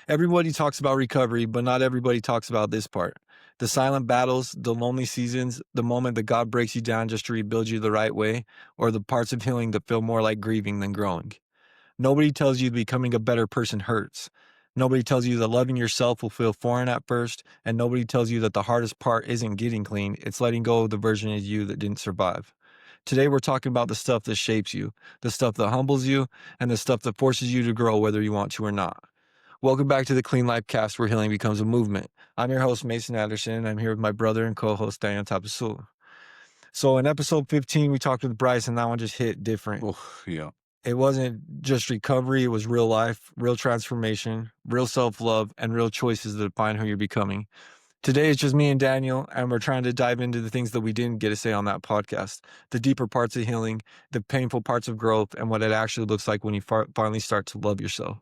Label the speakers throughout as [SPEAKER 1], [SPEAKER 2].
[SPEAKER 1] Everybody talks about recovery, but not everybody talks about this part. The silent battles, the lonely seasons, the moment that God breaks you down just to rebuild you the right way, or the parts of healing that feel more like grieving than growing. Nobody tells you becoming a better person hurts. Nobody tells you that loving yourself will feel foreign at first, and nobody tells you that the hardest part isn't getting clean, it's letting go of the version of you that didn't survive. Today, we're talking about the stuff that shapes you, the stuff that humbles you, and the stuff that forces you to grow whether you want to or not. Welcome back to the Clean Life Cast, where healing becomes a movement. I'm your host, Mason Anderson, and I'm here with my brother and co-host, Diane Tapasul. So in episode 15, we talked with Bryce, and that one just hit different.
[SPEAKER 2] Oh, yeah.
[SPEAKER 1] It wasn't just recovery, it was real life, real transformation, real self-love, and real choices that define who you're becoming. Today, it's just me and Daniel, and we're trying to dive into the things that we didn't get to say on that podcast, the deeper parts of healing, the painful parts of growth, and what it actually looks like when you finally start to love yourself.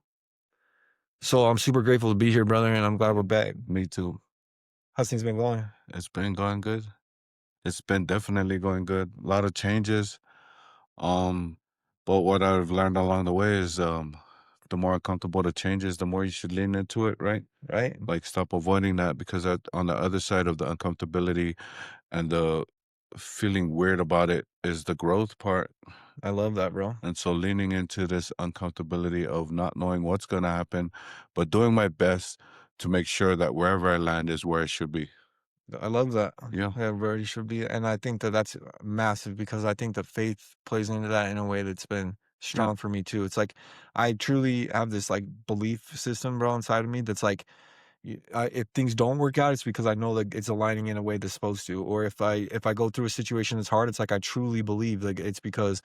[SPEAKER 1] So I'm super grateful to be here, brother, and I'm glad we're back.
[SPEAKER 2] Me too.
[SPEAKER 1] How's things been going?
[SPEAKER 2] It's been going good. It's been definitely going good. A lot of changes. Um, but what I've learned along the way is the more uncomfortable the changes, the more you should lean into it, right?
[SPEAKER 1] Right?
[SPEAKER 2] Like stop avoiding that because on the other side of the uncomfortability and the feeling weird about it is the growth part.
[SPEAKER 1] I love that, bro.
[SPEAKER 2] And so leaning into this uncomfortability of not knowing what's going to happen, but doing my best to make sure that wherever I land is where it should be.
[SPEAKER 1] I love that.
[SPEAKER 2] Yeah.
[SPEAKER 1] Yeah, where you should be. And I think that that's massive because I think the faith plays into that in a way that's been
[SPEAKER 2] Yeah.
[SPEAKER 1] strong for me too. It's like I truly have this like belief system, bro, inside of me that's like if things don't work out, it's because I know that it's aligning in a way that's supposed to. Or if I go through a situation that's hard, it's like I truly believe like it's because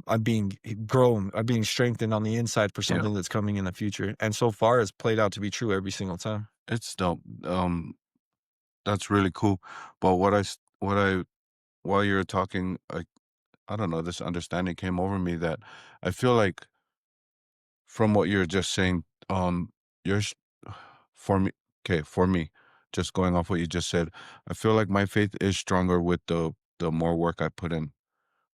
[SPEAKER 1] I'm being grown, I'm being strengthened on the inside for
[SPEAKER 2] Yeah.
[SPEAKER 1] something that's coming in the future. And so far, it's played out to be true every single time.
[SPEAKER 2] It's dope. That's really cool. But while you were talking, I don't know, this understanding came over me that I feel like from what you're just saying, you're sh- for me, okay, for me, just going off what you just said, I feel like my faith is stronger with the more work I put in,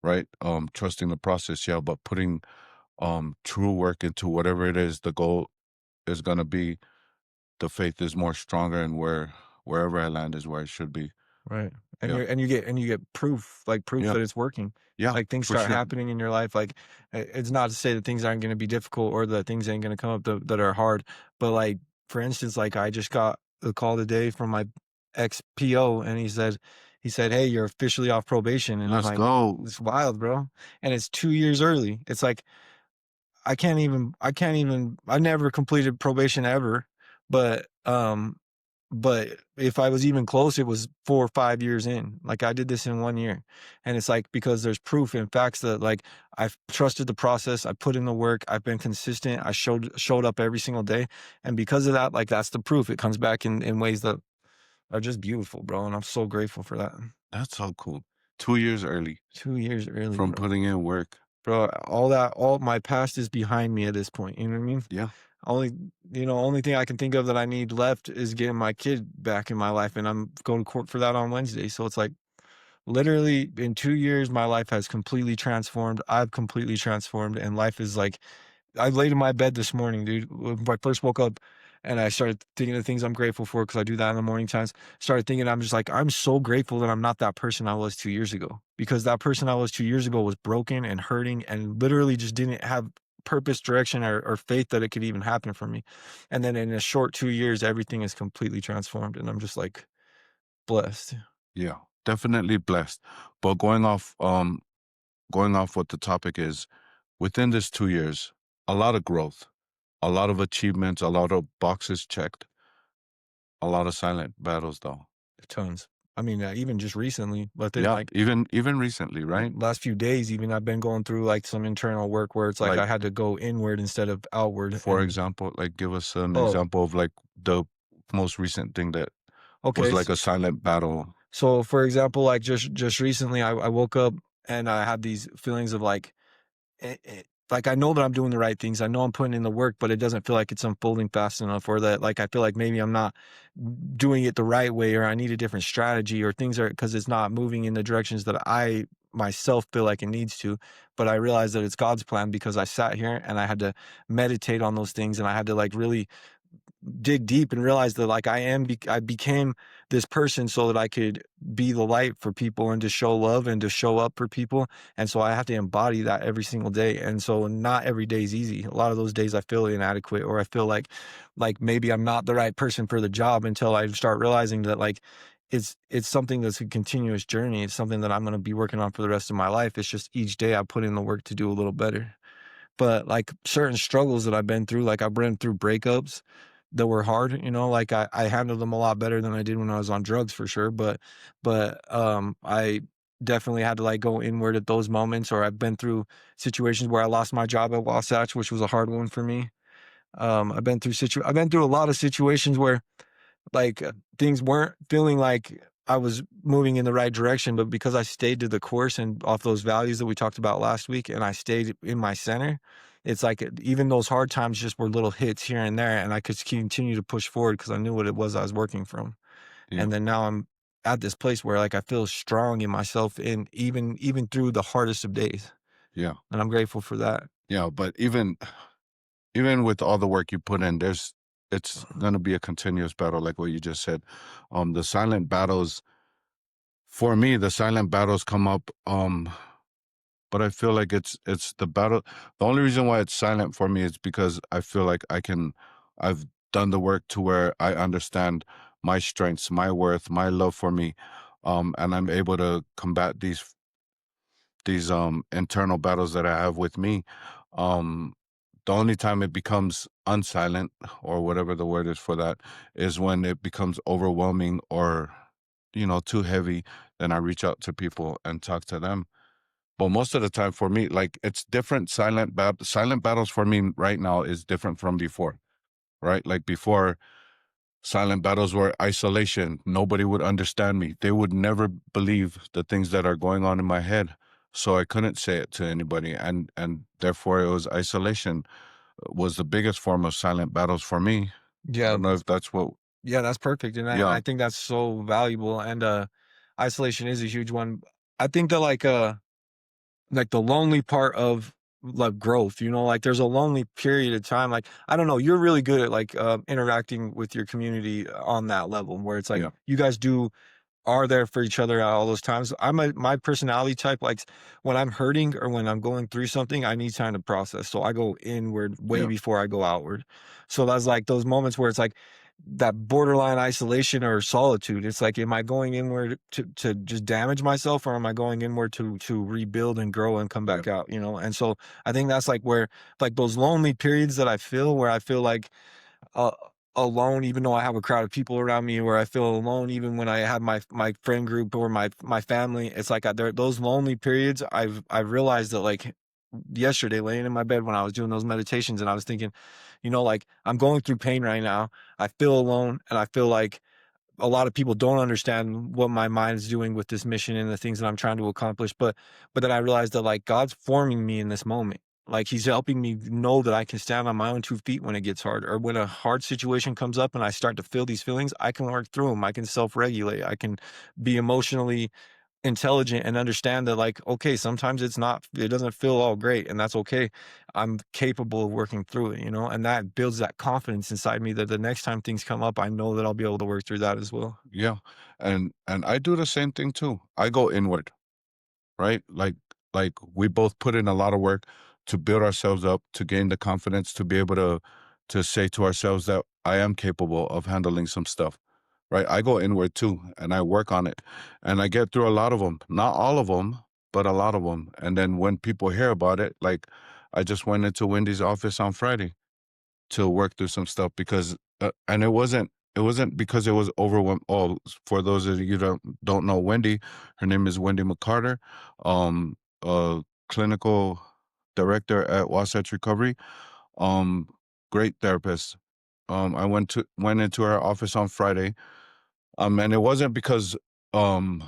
[SPEAKER 2] right? Trusting the process, yeah, but putting true work into whatever it is the goal is gonna be, the faith is more stronger and wherever I land is where I should be.
[SPEAKER 1] Right. And
[SPEAKER 2] Yeah.
[SPEAKER 1] you get proof, like proof
[SPEAKER 2] Yeah.
[SPEAKER 1] that it's working.
[SPEAKER 2] Yeah,
[SPEAKER 1] Like things
[SPEAKER 2] for
[SPEAKER 1] start
[SPEAKER 2] sure.
[SPEAKER 1] happening in your life. Like it's not to say that things aren't going to be difficult or that things ain't going to come up that are hard. But like, for instance, like I just got a call today from my ex PO and he said, "Hey, you're officially off probation." And I'm
[SPEAKER 2] Let's
[SPEAKER 1] like,
[SPEAKER 2] go.
[SPEAKER 1] it's wild, bro. And it's 2 years early. It's like, I never completed probation ever, but, but if I was even close, it was 4 or 5 years in. Like, I did this in 1 year, and it's like because there's proof and facts that, like, I've trusted the process, I put in the work, I've been consistent, I showed up every single day, and because of that, like, that's the proof. It comes back in ways that are just beautiful, bro, and I'm so grateful for that.
[SPEAKER 2] That's so cool. 2 years early
[SPEAKER 1] 2 years early,
[SPEAKER 2] from
[SPEAKER 1] bro.
[SPEAKER 2] putting in work.
[SPEAKER 1] Bro, all my past is behind me at this point, you know what I mean?
[SPEAKER 2] Yeah.
[SPEAKER 1] Only only thing I can think of that I need left is getting my kid back in my life, and I'm going to court for that on Wednesday. So it's like literally in 2 years, my life has completely transformed. I've completely transformed, and life is like I laid in my bed this morning, dude. When I first woke up and I started thinking of things I'm grateful for because I do that in the morning times. Started thinking, I'm just like, I'm so grateful that I'm not that person I was 2 years ago because that person I was 2 years ago was broken and hurting and literally just didn't have purpose, direction, or faith that it could even happen for me. And then in a short 2 years, everything is completely transformed. And I'm just like blessed.
[SPEAKER 2] Yeah. Definitely blessed. But going off what the topic is, within this 2 years, a lot of growth, a lot of achievements, a lot of boxes checked, a lot of silent battles though.
[SPEAKER 1] Tons. I mean, even just recently, but then
[SPEAKER 2] Yeah,
[SPEAKER 1] like
[SPEAKER 2] even recently, right?
[SPEAKER 1] last few days even I've been going through like some internal work where it's like
[SPEAKER 2] Like
[SPEAKER 1] I had to go inward instead of outward.
[SPEAKER 2] for
[SPEAKER 1] And
[SPEAKER 2] example, like give us an
[SPEAKER 1] oh,
[SPEAKER 2] example of like the most recent thing that was
[SPEAKER 1] okay.
[SPEAKER 2] like a silent battle.
[SPEAKER 1] So for example, like just recently I woke up and I had these feelings of like like I know that I'm doing the right things. I know I'm putting in the work, but it doesn't feel like it's unfolding fast enough, or that like I feel like maybe I'm not doing it the right way, or I need a different strategy, or things are because it's not moving in the directions that I myself feel like it needs to. But I realized that it's God's plan because I sat here and I had to meditate on those things and I had to like really dig deep and realize that like I became this person so that I could be the light for people and to show love and to show up for people. And so I have to embody that every single day. And so not every day is easy. A lot of those days I feel inadequate, or I feel like maybe I'm not the right person for the job, until I start realizing that like it's something that's a continuous journey. It's something that I'm going to be working on for the rest of my life. It's just each day I put in the work to do a little better. But, like, certain struggles that I've been through, like, I've been through breakups that were hard, like, I handled them a lot better than I did when I was on drugs for sure, but I definitely had to, like, go inward at those moments, or I've been through situations where I lost my job at Wasatch, which was a hard one for me. I've been through a lot of situations where like, things weren't feeling like I was moving in the right direction, but because I stayed to the course and off those values that we talked about last week, and I stayed in my center, it's like even those hard times just were little hits here and there, and I could continue to push forward because I knew what it was I was working from.
[SPEAKER 2] Yeah,
[SPEAKER 1] And then now I'm at this place where like I feel strong in myself, and even through the hardest of days,
[SPEAKER 2] yeah,
[SPEAKER 1] and I'm grateful for that.
[SPEAKER 2] yeah. But even with all the work you put in, it's gonna be a continuous battle, like what you just said. The silent battles for me, the silent battles come up. But I feel like it's the battle. The only reason why it's silent for me is because I feel like I've done the work to where I understand my strengths, my worth, my love for me, and I'm able to combat these internal battles that I have with me. Um, the only time it becomes unsilent, or whatever the word is for that, is when it becomes overwhelming or too heavy. Then I reach out to people and talk to them. But most of the time for me, like, it's different. Silent battles for me right now is different from before, right? Like before, silent battles were isolation. Nobody would understand me. They would never believe the things that are going on in my head. So I couldn't say it to anybody, and therefore it was isolation was the biggest form of silent battles for me. I
[SPEAKER 1] Yeah,
[SPEAKER 2] don't know if that's what.
[SPEAKER 1] yeah, that's perfect, and I
[SPEAKER 2] Yeah,
[SPEAKER 1] think that's so valuable, and, isolation is a huge one. I think that, like, the lonely part of, like, growth, like, there's a lonely period of time, like, I don't know, you're really good at, like, interacting with your community on that level where it's like,
[SPEAKER 2] yeah,
[SPEAKER 1] you guys are there for each other at all those times. My personality type, like when I'm hurting or when I'm going through something, I need time to process. So I go inward way
[SPEAKER 2] yeah,
[SPEAKER 1] before I go outward. So that's like those moments where it's like that borderline isolation or solitude. It's like, am I going inward to just damage myself, or am I going inward to rebuild and grow and come
[SPEAKER 2] yeah,
[SPEAKER 1] back out? And so I think that's like where like those lonely periods that I feel where I feel like uh, alone, even though I have a crowd of people around me, where I feel alone, even when I have my friend group or my family. It's like there those lonely periods. I've realized that like yesterday, laying in my bed when I was doing those meditations, and I was thinking, like I'm going through pain right now. I feel alone, and I feel like a lot of people don't understand what my mind is doing with this mission and the things that I'm trying to accomplish. But then I realized that like God's forming me in this moment. Like he's helping me know that I can stand on my own 2 feet when it gets hard, or when a hard situation comes up and I start to feel these feelings, I can work through them. I can self-regulate. I can be emotionally intelligent and understand that like, okay, sometimes it doesn't feel all great, and that's okay. I'm capable of working through it, and that builds that confidence inside me that the next time things come up, I know that I'll be able to work through that as well.
[SPEAKER 2] yeah. And I do the same thing too. I go inward. Right? Like we both put in a lot of work to build ourselves up, to gain the confidence to be able to say to ourselves that I am capable of handling some stuff. Right? I go inward too, and I work on it, and I get through a lot of them. Not all of them, but a lot of them. And then when people hear about it, like I just went into Wendy's office on Friday to work through some stuff because and it wasn't because it was overwhelmed. Oh, for those of you don't know Wendy, her name is Wendy McCarter, um clinical director at Wasatch Recovery. um Great therapist. I went into her office on Friday, and it wasn't because um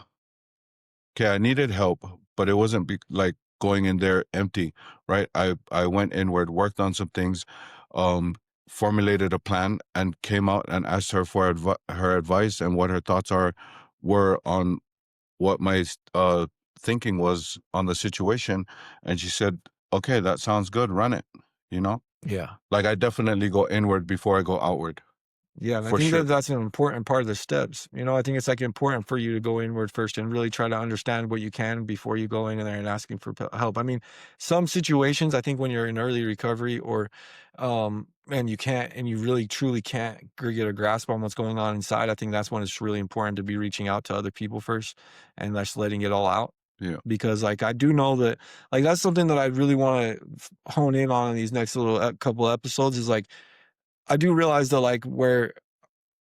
[SPEAKER 2] okay, I needed help, but it wasn't like going in there empty, right? I went inward, worked on some things, um, formulated a plan, and came out and asked her for her advice and what her thoughts were on what my thinking was on the situation, and she said, "Okay, that sounds good. Run it." You know,
[SPEAKER 1] Yeah.
[SPEAKER 2] like I definitely go inward before I go outward.
[SPEAKER 1] Yeah, and I
[SPEAKER 2] for
[SPEAKER 1] think that
[SPEAKER 2] sure.
[SPEAKER 1] that's an important part of the steps. I think it's like important for you to go inward first and really try to understand what you can before you go in there and asking for help. I mean, some situations, I think when you're in early recovery or, and you can't, and you really truly can't get a grasp on what's going on inside, I think that's when it's really important to be reaching out to other people first and just letting it all out.
[SPEAKER 2] Yeah,
[SPEAKER 1] Because like I do know that like that's something that I really want to hone in on in these next little couple episodes is like I do realize that like where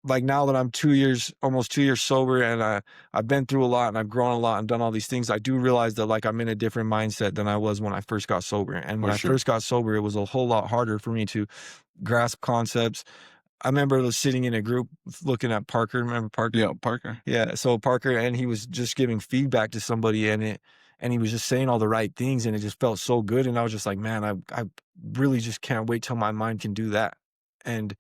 [SPEAKER 1] like now that I'm 2 years, almost 2 years sober, and I've been through a lot and I've grown a lot and done all these things, I do realize that like I'm in a different mindset than I was when I first got sober. And when
[SPEAKER 2] for
[SPEAKER 1] I
[SPEAKER 2] sure.
[SPEAKER 1] first got sober, it was a whole lot harder for me to grasp concepts. I remember sitting in a group looking at Parker. Remember Parker?
[SPEAKER 2] Yeah, Parker.
[SPEAKER 1] Yeah. So Parker, and he was just giving feedback to somebody, and he was just saying all the right things, and it just felt so good. And I was just like, man, I really just can't wait till my mind can do that. And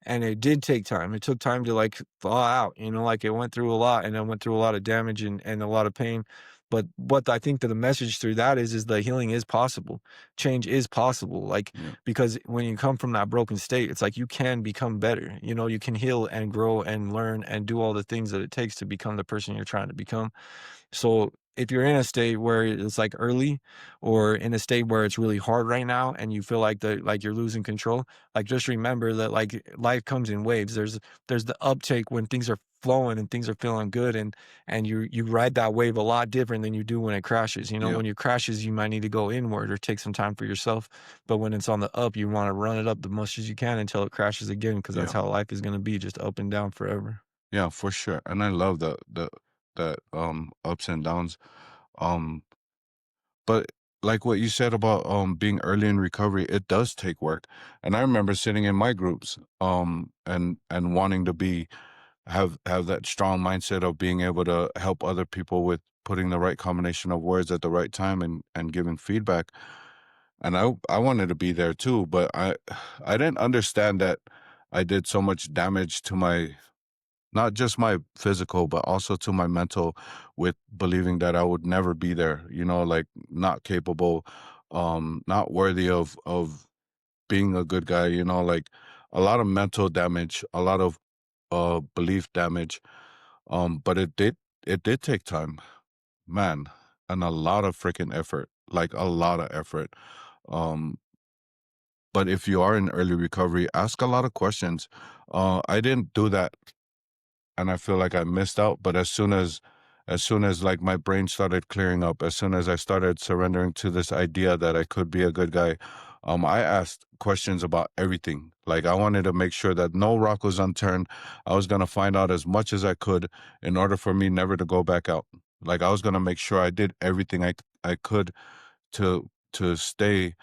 [SPEAKER 1] and it did take time. It took time to, like, thaw out, like, it went through a lot, and I went through a lot of damage and a lot of pain, but what I think that the message through that is that healing is possible. Change is possible, like,
[SPEAKER 2] Yeah,
[SPEAKER 1] because when you come from that broken state, it's like you can become better, you can heal and grow and learn and do all the things that it takes to become the person you're trying to become. So if you're in a state where it's like early or in a state where it's really hard right now and you feel like like you're losing control, like just remember that like life comes in waves. There's the uptake when things are flowing and things are feeling good and you ride that wave a lot different than you do when it crashes.
[SPEAKER 2] yeah,
[SPEAKER 1] When you crashes, you might need to go inward or take some time for yourself. But when it's on the up, you want to run it up the much as you can until it crashes again, because that's
[SPEAKER 2] yeah,
[SPEAKER 1] how life is gonna be, just up and down forever.
[SPEAKER 2] yeah, for sure. And I love the ups and downs. Um, but like what you said about being early in recovery, it does take work. And I remember sitting in my groups and wanting to be have that strong mindset of being able to help other people with putting the right combination of words at the right time and giving feedback. And I wanted to be there too, but I didn't understand that I did so much damage to my not just my physical, but also to my mental with believing that I would never be there, like not capable, not worthy of being a good guy, like a lot of mental damage, a lot of belief damage. But it did take time, man, and a lot of freaking effort, like a lot of effort. Um, but if you are in early recovery, ask a lot of questions. I didn't do that and I feel like I missed out. But as soon as like my brain started clearing up, as soon as I started surrendering to this idea that I could be a good guy, I asked questions about everything. Like I wanted to make sure that no rock was unturned. I was gonna find out as much as I could in order for me never to go back out. Like I was gonna make sure I did everything I could to stay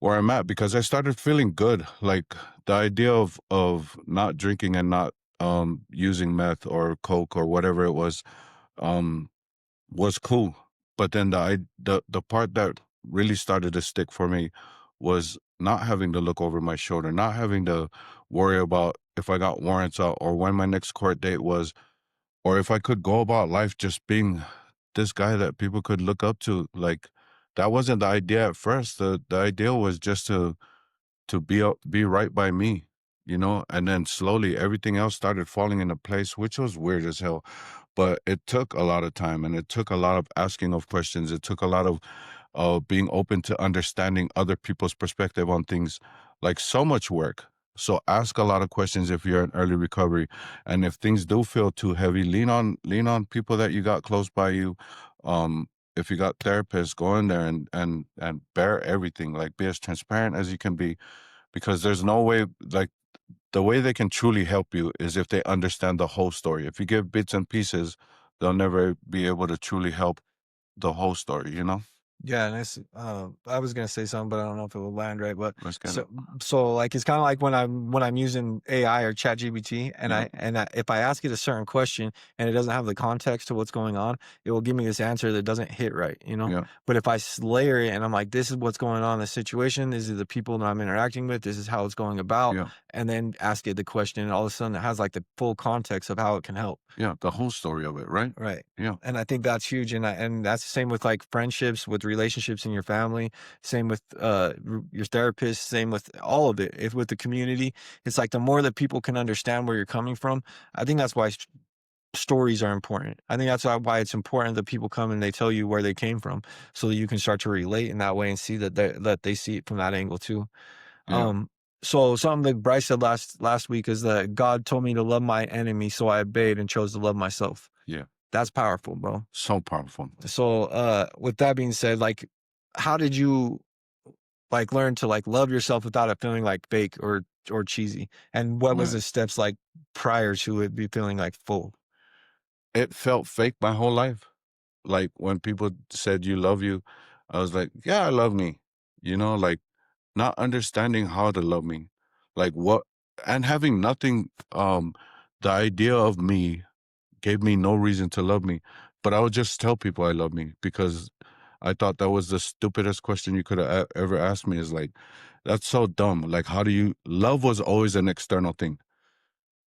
[SPEAKER 2] where I'm at because I started feeling good. Like the idea of not drinking and not using meth or coke or whatever it um was cool. But then the part that really started to stick for me was not having to look over my shoulder, not having to worry about if I got warrants out or when my next court date was, or if I could go about life just being this guy that people could look up to. Like that wasn't the idea at first. The idea was just to be right by me, and then slowly everything else started falling into place, which was weird as hell. But it took a lot of time and it took a lot of asking of questions. It took a lot of being open to understanding other people's perspective on things, like so much work. So ask a lot of questions if you're in early recovery, and if things do feel too heavy, lean on people that you got close by you. If you got therapists, go in there and bear everything. Like be as transparent as you can be, because there's no way, like the way they can truly help you is if they understand the whole story. If you give bits and pieces, they'll never be able to truly help the whole story.
[SPEAKER 1] Yeah, and I was gonna say something, but I don't know if it will land right. But
[SPEAKER 2] Let's get it.
[SPEAKER 1] so like it's kind of like when I'm using AI or ChatGPT, and
[SPEAKER 2] Yeah,
[SPEAKER 1] if I ask it a certain question and it doesn't have the context to what's going on, it will give me this answer that doesn't hit right.
[SPEAKER 2] yeah,
[SPEAKER 1] But if I layer it and I'm like, this is what's going on in the situation, this is the people that I'm interacting with, this is how it's going about,
[SPEAKER 2] yeah,
[SPEAKER 1] and then ask it the question, and all of a sudden it has like the full context of how it can help.
[SPEAKER 2] yeah. The whole story of it, right?
[SPEAKER 1] Right.
[SPEAKER 2] Yeah,
[SPEAKER 1] And I think that's huge, and that's the same with, like, friendships, with relationships in your family, same with your therapist, same with all of it. If with the community, it's like the more that people can understand where you're coming from, I think that's why stories are important. I think that's why it's important that people come and they tell you where they came from, so that you can start to relate in that way and see that they see it from that angle too.
[SPEAKER 2] Yeah,
[SPEAKER 1] Um, so something that Bryce said last week is that God told me to love my enemy, so I obeyed and chose to love myself.
[SPEAKER 2] yeah.
[SPEAKER 1] That's powerful, bro.
[SPEAKER 2] So powerful.
[SPEAKER 1] So with that being said, like how did you like learn to like love yourself without it feeling like fake or cheesy? And what was
[SPEAKER 2] Yeah.
[SPEAKER 1] the steps like prior to it be feeling like full?
[SPEAKER 2] It felt fake my whole life. Like when people said you love you, I was like, yeah, I love me. Like not understanding how to love me. Like what and having nothing the idea of me gave me no reason to love me. But I would just tell people I love me because I thought that was the stupidest question you could have ever asked me is like, that's so dumb. Like, how do you love was always an external thing,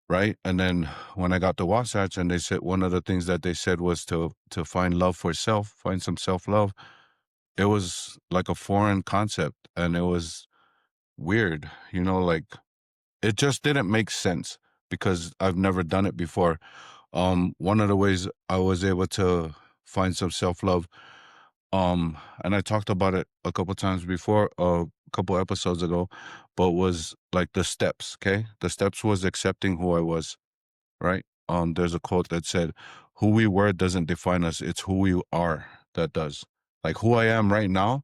[SPEAKER 2] right? And then when I got to Wasatch and they said one of the things that they said was to find love for self, find some self-love. It was like a foreign concept and it was weird, like it just didn't make sense because I've never done it before. One of the ways I was able to find some self-love, and I talked about it a couple times before, a couple episodes ago, but was like the steps, okay? The steps was accepting who I was, right? There's a quote that said, "Who we were doesn't define us; it's who we are that does." Like who I am right now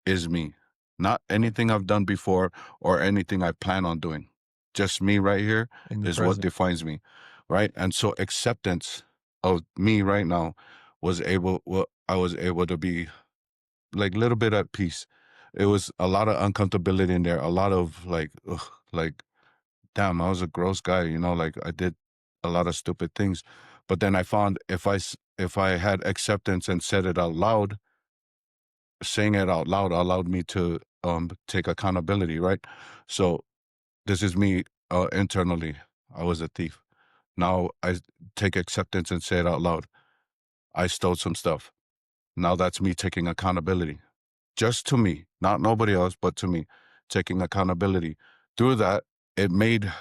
[SPEAKER 2] is me, not anything I've done before or anything I plan on doing. Just me right here
[SPEAKER 1] In the
[SPEAKER 2] is what
[SPEAKER 1] present.
[SPEAKER 2] defines me, right? And so acceptance of me right now I was able to be like a little bit at peace. It was a lot of uncomfortability in there, a lot of like, ugh, like damn, I was a gross guy, like I did a lot of stupid things. But then I found if I had acceptance and said it out loud, saying it out loud allowed me to take accountability, right? So this is me internally. I was a thief. Now I take acceptance and say it out loud. I stole some stuff. Now that's me taking accountability. Just to me, not nobody else, but to me, taking accountability. Through that, it made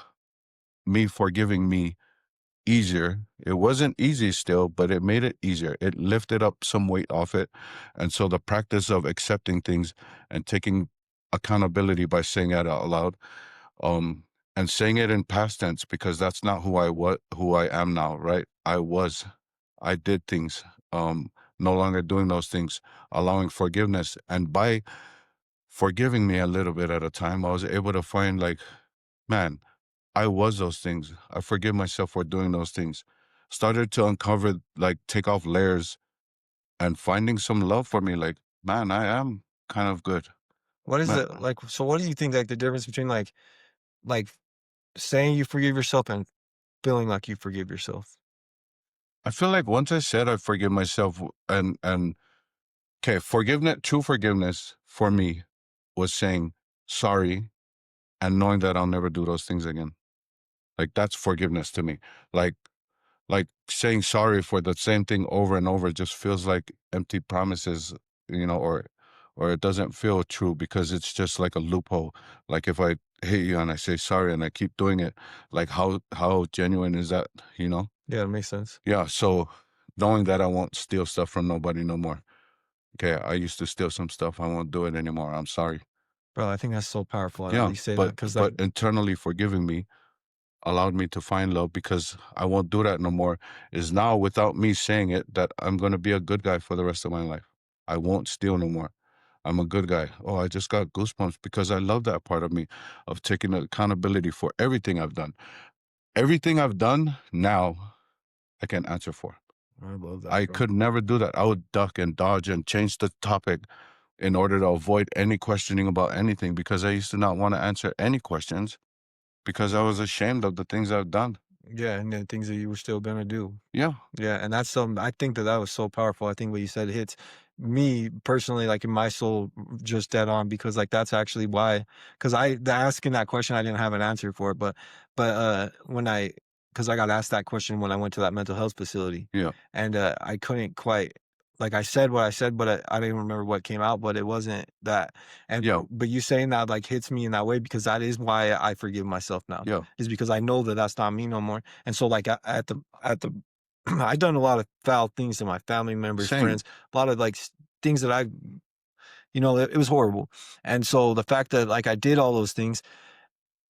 [SPEAKER 2] me forgiving me easier. It wasn't easy still, but it made it easier. It lifted up some weight off it. And so the practice of accepting things and taking accountability by saying it out loud, um, and saying it in past tense because that's not who I am now, right? I did things, no longer doing those things, allowing forgiveness. And by forgiving me a little bit at a time, I was able to find like, man, I was those things. I forgive myself for doing those things. Started to uncover, like, take off layers and finding some love for me. Like, man, I am kind of good.
[SPEAKER 1] What is
[SPEAKER 2] Man,
[SPEAKER 1] it like? So, what do you think like the difference between like saying you forgive yourself and feeling like you forgive yourself?
[SPEAKER 2] I feel like once I said I forgive myself and okay, true forgiveness for me was saying sorry and knowing that I'll never do those things again. Like that's forgiveness to me. Like Like saying sorry for the same thing over and over just feels like empty promises, or it doesn't feel true because it's just like a loophole. Like if I hate you and I say sorry and I keep doing it, like how genuine is that, you know?
[SPEAKER 1] Yeah, it makes sense.
[SPEAKER 2] Yeah, so knowing that I won't steal stuff from nobody no more. Okay, I used to steal some stuff. I won't do it anymore. I'm sorry.
[SPEAKER 1] Bro, I think that's so powerful that
[SPEAKER 2] Yeah,
[SPEAKER 1] you say that
[SPEAKER 2] but
[SPEAKER 1] because like
[SPEAKER 2] but internally forgiving me allowed me to find love because I won't do that no more is now without me saying it that I'm going to be a good guy for the rest of my life. I won't steal no more. I'm a good guy. Oh, I just got goosebumps because I love that part of me of taking accountability for everything I've done. Everything I've done now I can answer for.
[SPEAKER 1] I love that,
[SPEAKER 2] I
[SPEAKER 1] bro.
[SPEAKER 2] could never do that. I would duck and dodge and change the topic in order to avoid any questioning about anything because I used to not want to answer any questions because I was ashamed of the things I've done.
[SPEAKER 1] Yeah, and then things that you were still gonna do.
[SPEAKER 2] Yeah,
[SPEAKER 1] Yeah, and that's something I think that was so powerful. I think what you said hits me personally, like in my soul, just dead on because like that's actually why. Because asking that question, I didn't have an answer for it, but when because I got asked that question when I went to that mental health facility,
[SPEAKER 2] yeah.
[SPEAKER 1] and I couldn't quite like I said what I said, but I didn't remember what came out, but it wasn't that. And
[SPEAKER 2] Yeah,
[SPEAKER 1] but you saying that like hits me in that way because that is why I forgive myself now,
[SPEAKER 2] yeah,
[SPEAKER 1] is because I know that that's not me no more. And so like at the I've done a lot of foul things to my family members,
[SPEAKER 2] same.
[SPEAKER 1] friends, a lot of like things that I, it was horrible. And so the fact that like I did all those things,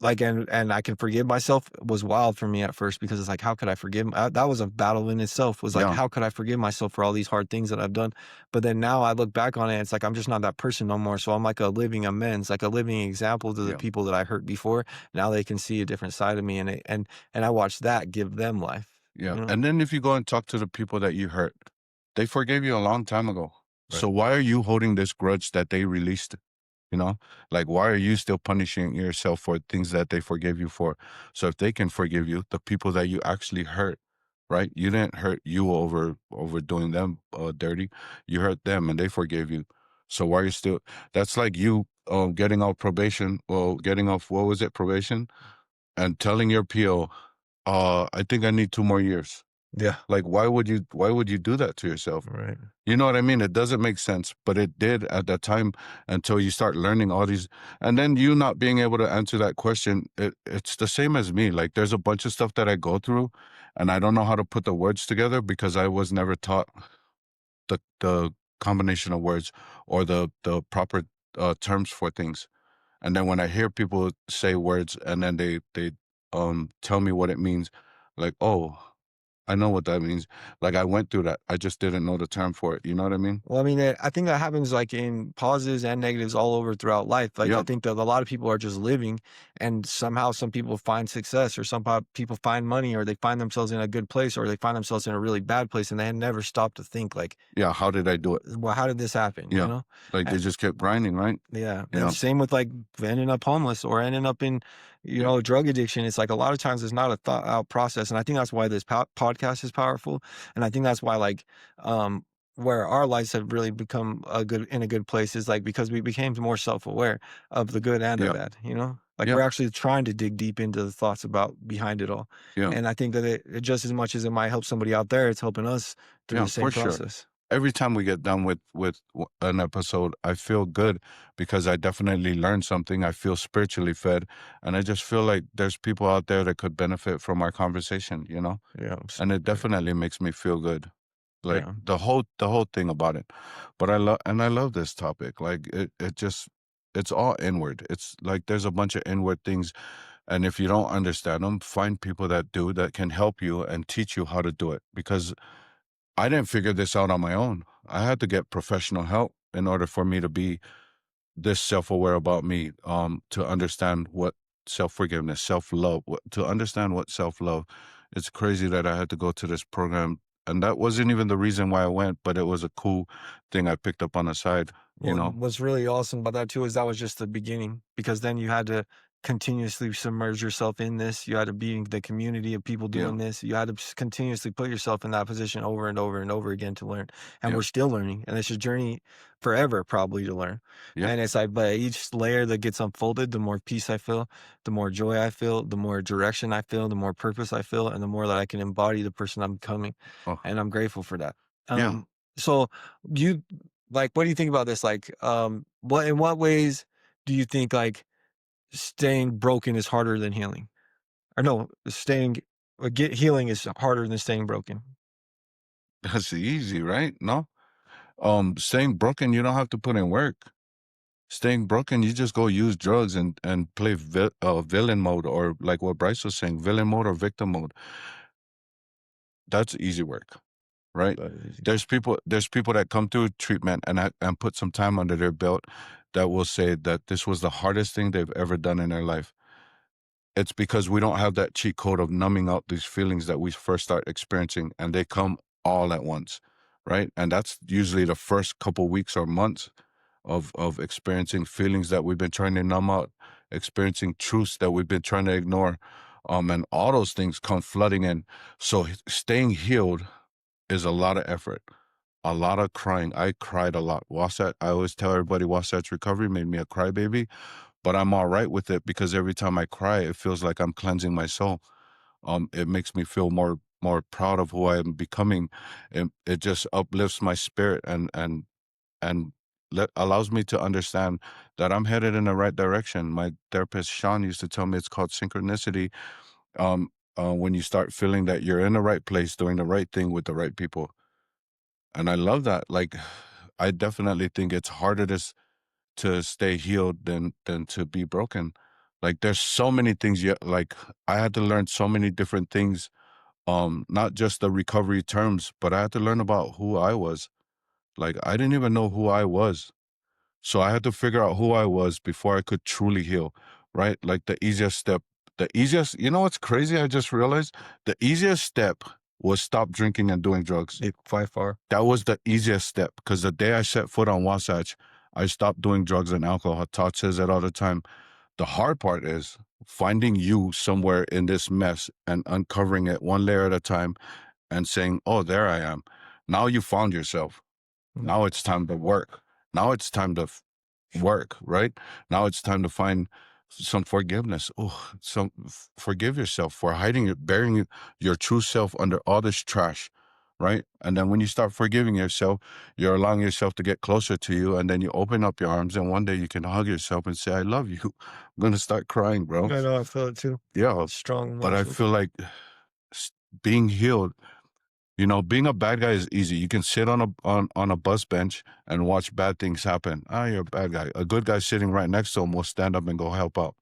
[SPEAKER 1] like, and I can forgive myself was wild for me at first because it's like, how could I forgive that was a battle in itself, was like,
[SPEAKER 2] Yeah,
[SPEAKER 1] how could I forgive myself for all these hard things that I've done? But then now I look back on it, it's like, I'm just not that person no more, so I'm like a living amends, like a living example to the
[SPEAKER 2] yeah,
[SPEAKER 1] people that I hurt before. Now they can see a different side of me, and I watch that give them life,
[SPEAKER 2] yeah.
[SPEAKER 1] you know?
[SPEAKER 2] And then if you go and talk to the people that you hurt, they forgave you a long time ago.
[SPEAKER 1] Right.
[SPEAKER 2] So why are you holding this grudge that they released? You know, like why are you still punishing yourself for things that they forgave you for? So if they can forgive you, the people that you actually hurt, right? You didn't hurt you over doing them dirty. You hurt them and they forgave you. So why are you still? That's like you getting off probation. Well, getting off what was it probation and telling your PO, I think I need 2 more years.
[SPEAKER 1] Yeah.
[SPEAKER 2] Like why would you do that to yourself?
[SPEAKER 1] Right.
[SPEAKER 2] You know what I mean? It doesn't make sense, but it did at that time until you start learning all these and then you not being able to answer that question, it's the same as me. Like there's a bunch of stuff that I go through and I don't know how to put the words together because I was never taught the combination of words or the proper terms for things. And then when I hear people say words and then they tell me what it means, like, oh, I know what that means. Like I went through that. I just didn't know the term for it. You know what I mean?
[SPEAKER 1] Well, I mean, I think that happens like in positives and negatives all over throughout life. Like, I
[SPEAKER 2] Yeah.
[SPEAKER 1] think that a lot of people are just living, and somehow some people find success, or people find money, or they find themselves in a good place, or they find themselves in a really bad place, and they had never stopped to think, like,
[SPEAKER 2] Yeah. How did I do it?
[SPEAKER 1] well, how did this happen?
[SPEAKER 2] Yeah. Like they just kept grinding, right?
[SPEAKER 1] Yeah, and
[SPEAKER 2] Yeah.
[SPEAKER 1] same with, like, ending up homeless or ending up in,
[SPEAKER 2] Yeah.
[SPEAKER 1] drug addiction. It's like a lot of times it's not a thought out process, and I think that's why this podcast is powerful, and I think that's why, like, where our lives have really become a good place is, like, because we became more self-aware of the good and the
[SPEAKER 2] Yeah.
[SPEAKER 1] bad, you know? Like,
[SPEAKER 2] Yeah.
[SPEAKER 1] we're actually trying to dig deep into the thoughts about behind it all,
[SPEAKER 2] Yeah.
[SPEAKER 1] and I think that it just as much as it might help somebody out there, it's helping us through
[SPEAKER 2] Yeah.
[SPEAKER 1] the
[SPEAKER 2] For
[SPEAKER 1] same
[SPEAKER 2] sure.
[SPEAKER 1] process.
[SPEAKER 2] Every time we get done with an episode, I feel good because I definitely learned something. I feel spiritually fed, and I just feel like there's people out there that could benefit from our conversation. You know,
[SPEAKER 1] Yeah,
[SPEAKER 2] and it
[SPEAKER 1] right.
[SPEAKER 2] definitely makes me feel good. Like
[SPEAKER 1] Yeah.
[SPEAKER 2] the whole thing about it. But I love this topic. Like it just it's all inward. It's like there's a bunch of inward things, and if you don't understand them, find people that do that can help you and teach you how to do it because I didn't figure this out on my own. I had to get professional help in order for me to be this self-aware about me, to understand what self-forgiveness, self-love, to understand what self-love. It's crazy that I had to go to this program, and that wasn't even the reason why I went, but it was a cool thing I picked up on the side, you
[SPEAKER 1] Well,
[SPEAKER 2] know?
[SPEAKER 1] what's really awesome about that too is that was just the beginning, because then you had to continuously submerge yourself in this. You had to be in the community of people
[SPEAKER 2] Yeah,
[SPEAKER 1] doing this. You had to continuously put yourself in that position over and over and over again to learn. And
[SPEAKER 2] yeah,
[SPEAKER 1] we're still learning. And it's a journey forever, probably, to learn.
[SPEAKER 2] yeah.
[SPEAKER 1] And it's like, but each layer that gets unfolded, the more peace I feel, the more joy I feel, the more direction I feel, the more purpose I feel, and the more that I can embody the person I'm becoming.
[SPEAKER 2] Oh,
[SPEAKER 1] And I'm grateful for that.
[SPEAKER 2] yeah.
[SPEAKER 1] So you like, what do you think about this? Like, in what ways do you think like staying broken is harder than healing? Or no, get healing is harder than staying broken.
[SPEAKER 2] That's easy, right? No? Staying broken, you don't have to put in work. Staying broken, you just go use drugs and play villain mode or like what Bryce was saying, villain mode or victim mode. That's easy work, right?
[SPEAKER 1] That is easy.
[SPEAKER 2] There's people that come through treatment and put some time under their belt that will say that this was the hardest thing they've ever done in their life. It's because we don't have that cheat code of numbing out these feelings that we first start experiencing and they come all at once, right? And that's usually the first couple weeks or months of experiencing feelings that we've been trying to numb out, experiencing truths that we've been trying to ignore. And all those things come flooding in. So staying healed is a lot of effort, a lot of crying. I cried a lot. Wasatch, I always tell everybody Wasatch Recovery made me a crybaby, but I'm all right with it because every time I cry, it feels like I'm cleansing my soul. It makes me feel more more proud of who I am becoming. It just uplifts my spirit and allows me to understand that I'm headed in the right direction. My therapist Sean used to tell me it's called synchronicity. Um, when you start feeling that you're in the right place, doing the right thing with the right people, and I love that. Like, I definitely think it's harder to stay healed than to be broken. Like, there's so many things you like. I had to learn so many different things, not just the recovery terms, but I had to learn about who I was. Like, I didn't even know who I was. So I had to figure out who I was before I could truly heal, right? Like you know what's crazy? I just realized the easiest step was stop drinking and doing drugs.
[SPEAKER 1] By far.
[SPEAKER 2] That was the easiest step because the day I set foot on Wasatch, I stopped doing drugs and alcohol. Todd says that all the time. The hard part is finding you somewhere in this mess and uncovering it one layer at a time and saying, oh, there I am. Now you found yourself.
[SPEAKER 1] Mm.
[SPEAKER 2] Now it's time to work. Now it's time to work, right? Now it's time to find some forgiveness. Oh, forgive yourself for hiding it, burying your true self under all this trash, right? And then when you start forgiving yourself, you're allowing yourself to get closer to you. And then you open up your arms, and one day you can hug yourself and say, I love you. I'm going to start crying, bro.
[SPEAKER 1] I know, I feel it too.
[SPEAKER 2] Yeah.
[SPEAKER 1] Strong
[SPEAKER 2] But I
[SPEAKER 1] emotions.
[SPEAKER 2] feel like being healed, you know, being a bad guy is easy. You can sit on a bus bench and watch bad things happen. Ah, you're a bad guy. A good guy sitting right next to him will stand up and go help out.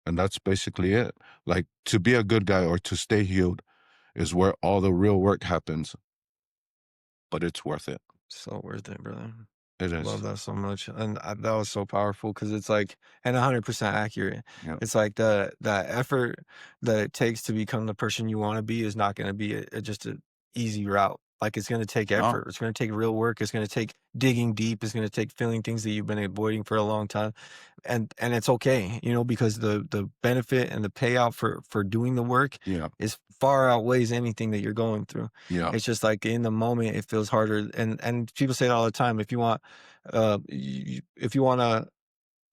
[SPEAKER 2] And that's basically it. Like, to be a good guy or to stay healed is where all the real work happens, but it's worth it.
[SPEAKER 1] So worth it, brother.
[SPEAKER 2] It
[SPEAKER 1] Love
[SPEAKER 2] is.
[SPEAKER 1] that so much, and that was so powerful because it's like, and 100% accurate.
[SPEAKER 2] Yeah.
[SPEAKER 1] It's like the effort that it takes to become the person you wanna be is not gonna be just a easy route. Like, it's gonna take
[SPEAKER 2] No.
[SPEAKER 1] effort, it's gonna take real work, it's gonna take digging deep, it's gonna take feeling things that you've been avoiding for a long time, and it's okay, because the benefit and the payout for doing the work
[SPEAKER 2] Yeah.
[SPEAKER 1] is far outweighs anything that you're going through.
[SPEAKER 2] Yeah.
[SPEAKER 1] It's just like in the moment, it feels harder, and people say it all the time, if you want if you want to,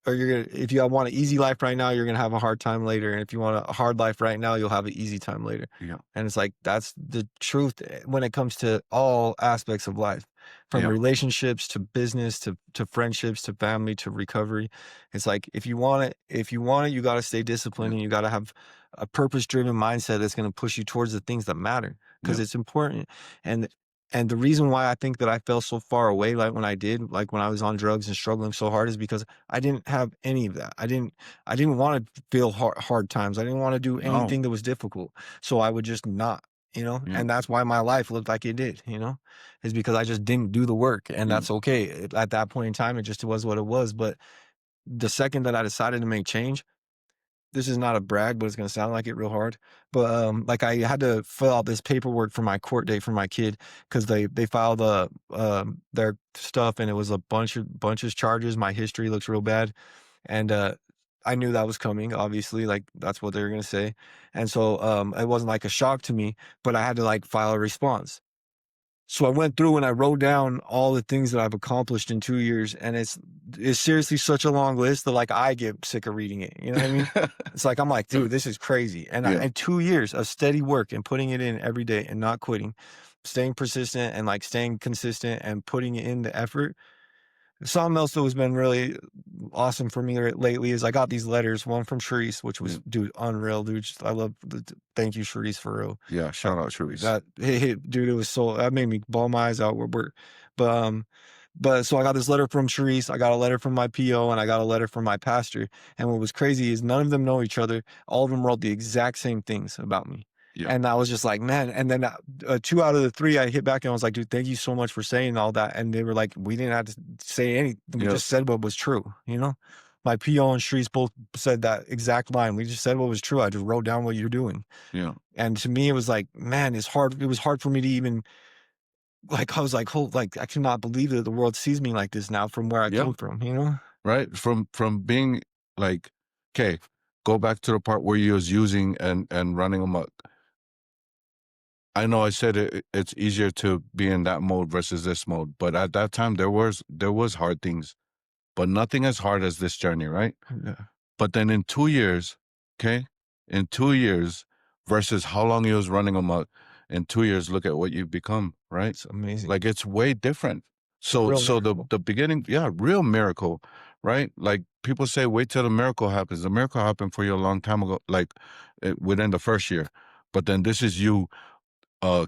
[SPEAKER 1] or if you want an easy life right now, you're gonna have a hard time later, and if you want a hard life right now, you'll have an easy time later.
[SPEAKER 2] Yeah.
[SPEAKER 1] And it's like that's the truth when it comes to all aspects of life, from
[SPEAKER 2] Yeah.
[SPEAKER 1] relationships to business to friendships to family to recovery. It's like if you want it, you got to stay disciplined,
[SPEAKER 2] Yeah.
[SPEAKER 1] and you got to have a purpose-driven mindset that's going to push you towards the things that matter because
[SPEAKER 2] Yeah.
[SPEAKER 1] it's important. And and the reason why I think that I fell so far away, like when I did, like when I was on drugs and struggling so hard, is because I didn't have any of that. I didn't want to feel hard times. I didn't want to do
[SPEAKER 2] No.
[SPEAKER 1] anything that was difficult. So I would just not,
[SPEAKER 2] Yeah.
[SPEAKER 1] and that's why my life looked like it did, is because I just didn't do the work. And
[SPEAKER 2] Yeah.
[SPEAKER 1] that's okay. At that point in time, it just was what it was. But the second that I decided to make change, this is not a brag, but it's gonna sound like it real hard. But, like, I had to fill out this paperwork for my court date for my kid because they filed, their stuff, and it was a bunch of charges. My history looks real bad, and, I knew that was coming, obviously, like, that's what they were gonna say, and so, it wasn't, like, a shock to me, but I had to, like, file a response. So I went through and I wrote down all the things that I've accomplished in 2 years, and it's seriously such a long list that, like, I get sick of reading it, you know what I mean? It's like, I'm like, "Dude, this is crazy,"
[SPEAKER 2] Yeah.
[SPEAKER 1] and 2 years of steady work and putting it in every day and not quitting, staying persistent and, like, staying consistent and putting in the effort. Something else that has been really awesome for me lately is I got these letters, one from Sharice, which
[SPEAKER 2] Yeah.
[SPEAKER 1] was, dude, unreal, dude. I love thank you, Sharice, for real.
[SPEAKER 2] Yeah.
[SPEAKER 1] That
[SPEAKER 2] Shout out, Sharice.
[SPEAKER 1] that dude, it was so that made me bawl my eyes out. But but so I got this letter from Sharice, I got a letter from my PO, and I got a letter from my pastor. And what was crazy is none of them know each other. All of them wrote the exact same things about me.
[SPEAKER 2] Yeah.
[SPEAKER 1] And I was just like, man. And then 2 out of the three, I hit back and I was like, dude, thank you so much for saying all that. And they were like, we didn't have to say anything. We
[SPEAKER 2] Yeah.
[SPEAKER 1] just said what was true, My PO and Sharice both said that exact line. We just said what was true. I just wrote down what you're doing.
[SPEAKER 2] Yeah.
[SPEAKER 1] And to me, it was like, man, it's hard. It was hard for me to even, like, I was like, oh, like, I cannot believe that the world sees me like this now from where I
[SPEAKER 2] Yeah.
[SPEAKER 1] came from.
[SPEAKER 2] Right. From being like, okay, go back to the part where you was using and running amok. I know I said it's easier to be in that mode versus this mode, but at that time there was hard things, but nothing as hard as this journey, right?
[SPEAKER 1] Yeah.
[SPEAKER 2] But then in 2 years, okay, in 2 years, versus how long you was running amok. In 2 years, look at what you've become, right?
[SPEAKER 1] It's amazing.
[SPEAKER 2] Like it's way different.
[SPEAKER 1] It's a
[SPEAKER 2] So
[SPEAKER 1] real
[SPEAKER 2] so
[SPEAKER 1] miracle.
[SPEAKER 2] the beginning, yeah, real miracle, right? Like people say, wait till the miracle happens. The miracle happened for you a long time ago, like within the first year. But then this is you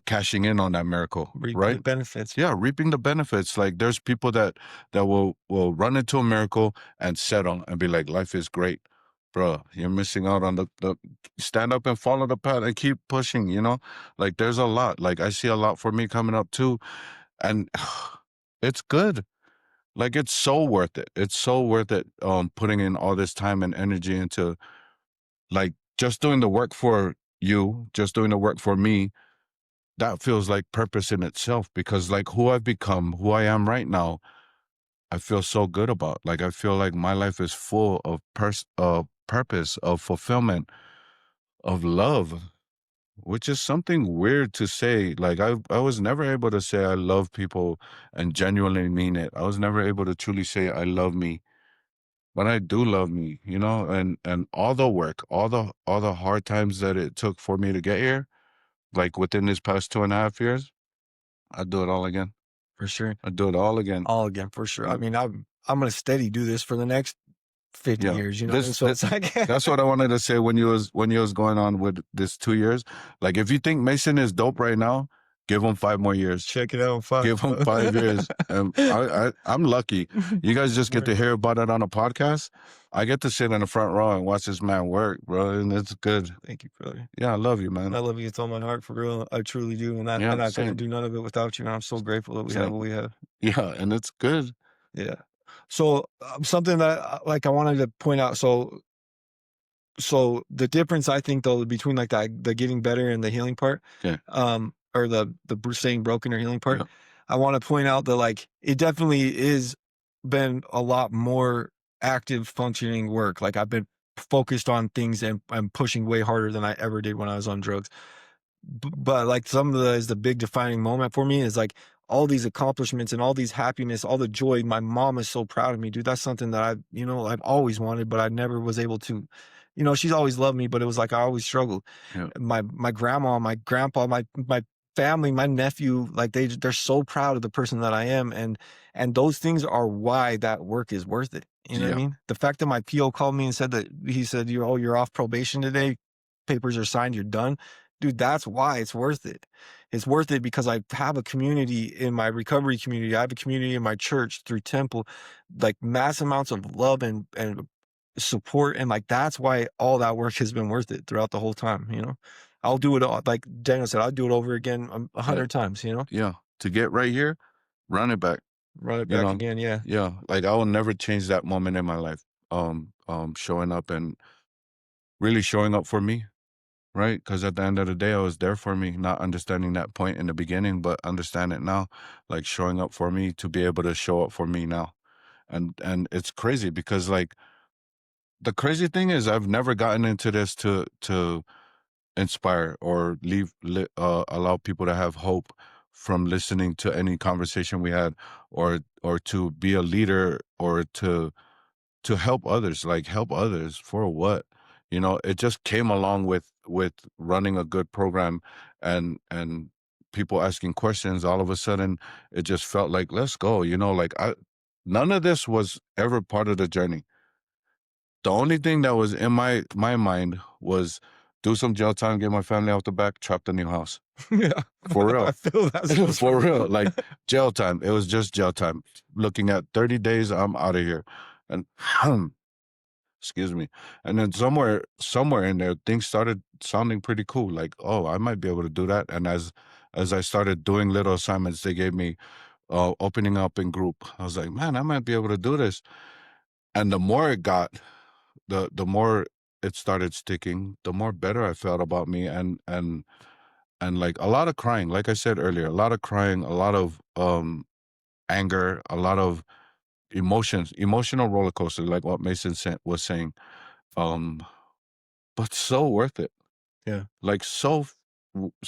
[SPEAKER 2] cashing in on that miracle,
[SPEAKER 1] Reaping the
[SPEAKER 2] right?
[SPEAKER 1] benefits.
[SPEAKER 2] Yeah, reaping the benefits. Like there's people that will run into a miracle and settle and be like, life is great. Bro, you're missing out on the stand up and follow the path and keep pushing, you know? Like there's a lot. Like I see a lot for me coming up too. And it's good. Like it's so worth it. It's so worth it putting in all this time and energy into like just doing the work for you, just doing the work for me. That feels like purpose in itself because like who I've become, who I am right now, I feel so good about. Like I feel like my life is full of purpose, of fulfillment, of love, which is something weird to say. Like I was never able to say I love people and genuinely mean it. I was never able to truly say I love me, but I do love me, you know, and all the work, all the hard times that it took for me to get here, like within this past 2.5 years, I'd do it all again.
[SPEAKER 1] For sure.
[SPEAKER 2] I'd do it all again.
[SPEAKER 1] All again, for sure. I
[SPEAKER 2] Yeah.
[SPEAKER 1] mean, I'm gonna steady do this for the next 50
[SPEAKER 2] Yeah.
[SPEAKER 1] years, you know what I mean?
[SPEAKER 2] This
[SPEAKER 1] So
[SPEAKER 2] that
[SPEAKER 1] it's like
[SPEAKER 2] that's what I wanted to say when you was going on with this 2 years. Like if you think Mason is dope right now, give him 5 more years.
[SPEAKER 1] check it out, fuck,
[SPEAKER 2] Give him
[SPEAKER 1] bro.
[SPEAKER 2] 5 years. And I'm lucky. You guys just get
[SPEAKER 1] Word.
[SPEAKER 2] to hear about it on a podcast. I get to sit in the front row and watch this man work, bro, and it's good.
[SPEAKER 1] Thank you, brother.
[SPEAKER 2] Yeah, I love you, man.
[SPEAKER 1] I love you with all my heart, for real. I truly do,
[SPEAKER 2] Yeah,
[SPEAKER 1] and I couldn't
[SPEAKER 2] same,
[SPEAKER 1] do none of it without you, and I'm so grateful that we have
[SPEAKER 2] same.
[SPEAKER 1] what we have.
[SPEAKER 2] Yeah, and it's good.
[SPEAKER 1] Yeah. So, something that, like, I wanted to point out, so the difference I think though between like the getting better and the healing part,
[SPEAKER 2] Okay.
[SPEAKER 1] or the staying broken or healing part,
[SPEAKER 2] Yeah.
[SPEAKER 1] I want to point out that like it definitely is been a lot more active functioning work. Like I've been focused on things and I'm pushing way harder than I ever did when I was on drugs. But like some of the is the big defining moment for me is like all these accomplishments and all these happiness, all the joy. My mom is so proud of me, dude. That's something that I've always wanted, but I never was able to. She's always loved me, but it was like I always struggled.
[SPEAKER 2] Yeah.
[SPEAKER 1] My grandma, my grandpa, my family, my nephew, like they're so proud of the person that I am, and those things are why that work is worth it. You know what I
[SPEAKER 2] Yeah.
[SPEAKER 1] mean? The fact that my PO called me and said that he said, you're off probation today, papers are signed, you're done, dude, that's why it's worth it. It's worth it because I have a community in my recovery community. I have a community in my church through Temple, like mass amounts of love and support. And like, that's why all that work has been worth it throughout the whole time. I'll do it all. Like Daniel said, I'll do it over again a
[SPEAKER 2] Yeah.
[SPEAKER 1] 100 times.
[SPEAKER 2] Yeah. To get right here, run it back.
[SPEAKER 1] Run it
[SPEAKER 2] You
[SPEAKER 1] back
[SPEAKER 2] know?
[SPEAKER 1] again. Yeah.
[SPEAKER 2] Yeah. Like I will never change that moment in my life. Showing up and really showing up for me, right? Because at the end of the day, I was there for me, not understanding that point in the beginning, but understand it now. Like showing up for me to be able to show up for me now. And it's crazy because like the crazy thing is I've never gotten into this to inspire or allow people to have hope from listening to any conversation we had or to be a leader or to help others. Like help others for what? It just came along with running a good program and people asking questions. All of a sudden it just felt like let's go. Like I none of this was ever part of the journey. The only thing that was in my mind was do some jail time, get my family out the back, trap the new house.
[SPEAKER 1] Yeah.
[SPEAKER 2] For
[SPEAKER 1] I
[SPEAKER 2] real.
[SPEAKER 1] feel that's
[SPEAKER 2] For real. Like jail time. It was just jail time. Looking at 30 days, I'm out of here. And excuse me. And then somewhere in there, things started sounding pretty cool. Like, oh, I might be able to do that. And as I started doing little assignments they gave me, opening up in group, I was like, man, I might be able to do this. And the more it got, the more it started sticking, the more better I felt about me and like a lot of crying, like I said earlier, a lot of crying, a lot of anger, a lot of emotional roller coaster, like what was saying. Um, but so worth it.
[SPEAKER 1] Yeah.
[SPEAKER 2] Like so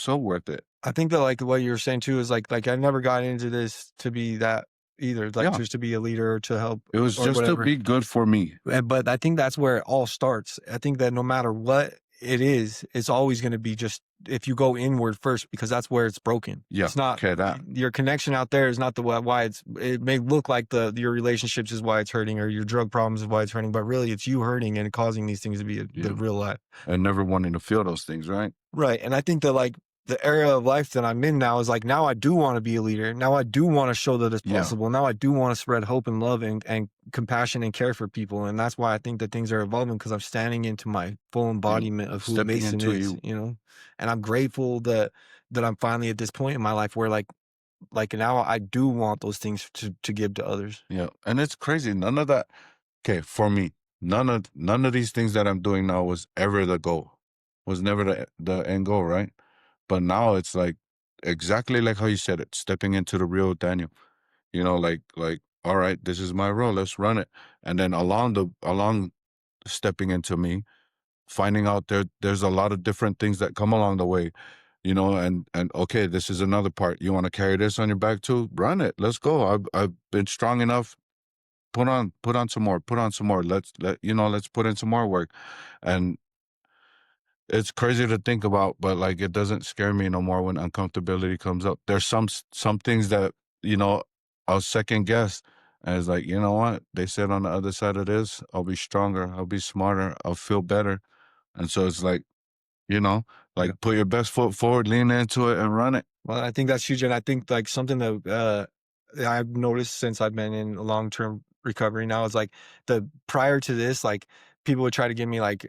[SPEAKER 2] worth it.
[SPEAKER 1] I think that like what you're saying too is like I never got into this to be that either, like
[SPEAKER 2] Yeah.
[SPEAKER 1] just to be a leader or to help
[SPEAKER 2] It was
[SPEAKER 1] or
[SPEAKER 2] just to
[SPEAKER 1] whatever.
[SPEAKER 2] be good for me.
[SPEAKER 1] But I think that's where it all starts. I think that no matter what It is. It's always gonna be just if you go inward first because that's where it's broken.
[SPEAKER 2] Yeah,
[SPEAKER 1] It's not
[SPEAKER 2] okay, that.
[SPEAKER 1] your connection out there is not the why it's it may look like your relationships is why it's hurting or your drug problems is why it's hurting, but really it's you hurting and causing these things to be the
[SPEAKER 2] Yeah,
[SPEAKER 1] real life.
[SPEAKER 2] and never wanting to feel those things, right?
[SPEAKER 1] Right, and I think that, like, the era of life that I'm in now is, like, now I do wanna be a leader. Now I do wanna show that it's
[SPEAKER 2] Yeah,
[SPEAKER 1] possible. Now I do wanna spread hope and love and compassion and care for people, and that's why I think that things are evolving because 'cause I'm standing into my full
[SPEAKER 2] yeah.
[SPEAKER 1] embodiment of who
[SPEAKER 2] Stepping
[SPEAKER 1] Mason
[SPEAKER 2] into
[SPEAKER 1] is,
[SPEAKER 2] you.
[SPEAKER 1] you know? And I'm grateful that I'm finally at this point in my life where, like, now I do want those things to give to others.
[SPEAKER 2] Yeah, and it's crazy. None of that. Okay, for me, none of these things that I'm doing now was ever the goal. Was never the end goal, right? But now it's like exactly like how you said it, stepping into the real Daniel. Like all right, this is my role. Let's run it. And then along stepping into me, finding out there's a lot of different things that come along the way. And okay, this is another part. You want to carry this on your back too? Run it. Let's go. I've been strong enough. Put on some more. Put on some more. Let's put in some more work. And it's crazy to think about, but like it doesn't scare me no more when uncomfortability comes up. There's some things that, you know, I'll second guess. And it's like, you know what? They said on the other side of this, I'll be stronger, I'll be smarter, I'll feel better. And so it's like, you know,
[SPEAKER 1] Yeah.
[SPEAKER 2] like put your best foot forward, lean into it and run it.
[SPEAKER 1] Well, I think that's huge, and I think, like, something that, I've noticed since I've been in long-term recovery now is, like, the prior to this, like, people would try to give me, like,